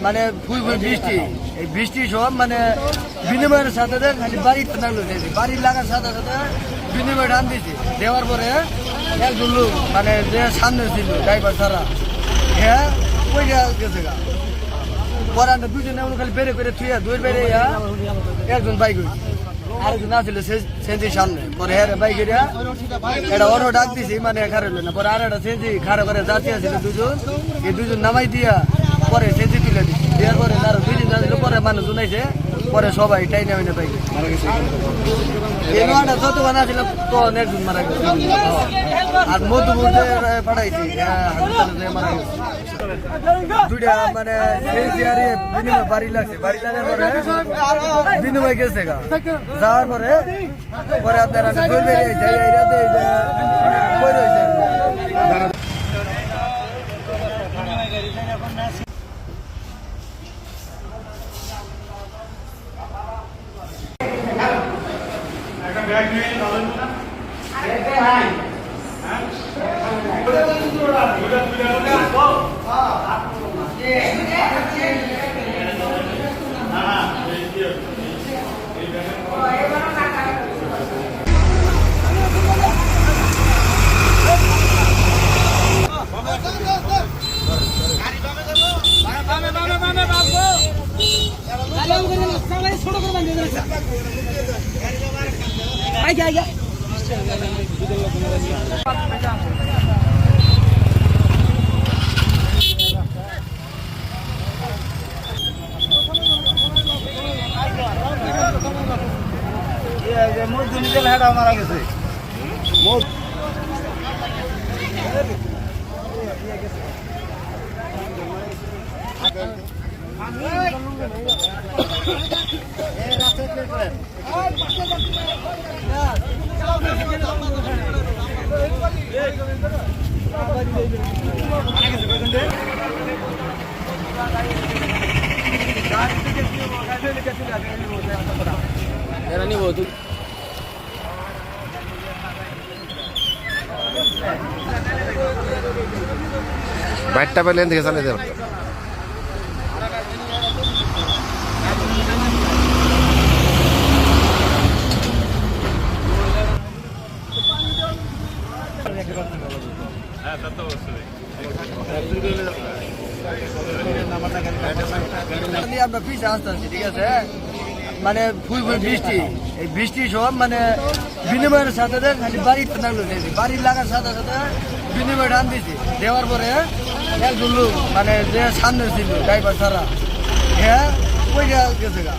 মানে ফুল বৃষ্টি, এই বৃষ্টি সব মানে বিনিময়ের সাথে খালি বাড়িতে লাগলো, বাড়ি লাগার সাথে সাথে বিনিময় টান দিয়েছে। দেওয়ার পরে একজন লোক মানে যে সামনে ছিল ড্রাইভার ছাড়া, হ্যাঁ ওই গেছে গা। পরে আমরা দুজনে খালি বেড়ে বেড়ে থুয়ে দুই বেড়ে একজন বাইক হয়েছে, আরেকজন আসছিল সেন্সির সামনে। পরে হ্যাঁ বাইক এটা অটো ডাক দিছি, মানে খারাপ না। পরে আর একটা সেন্সি খারাপ করে যাচ্ছি আসছিল দুজন, এই দুজন নামাই দিয়া পরে সেন্সি তুলে দিচ্ছি। দেওয়ার পরে আরো দুজন যাচ্ছিল, পরে মানুষ শুনাইছে, পরে সবাই টাই নামে বাইক মারা গেছে। এই নোয়াটা যতক্ষণ আসছিল তখন একজন মারা গেছে। আর মধুপুর পাঠাইছি মারা গেছে দুইটা, মানে বিনিময় বাড়ি লাগছে। বাড়ি লাগার পরে বিনিময় গেছে গা। যাওয়ার পরে পরে আপনারা মারা গেছে। বাইরটা পেলেন থেকে চালিয়ে দেবেন। আমরা পিছিয়ে আসতে আছি, ঠিক আছে। মানে ফুল বৃষ্টি, এই বৃষ্টি সব মানে বিনিময়ের সাথে খালি বাড়িতে লাগলো, বাড়ি লাগার সাথে সাথে বিনিময় টান দিয়েছে। দেওয়ার পরে একজন লোক মানে যে সামনে ছিল ড্রাইভার ছাড়া, হ্যাঁ ওই গেছে গা।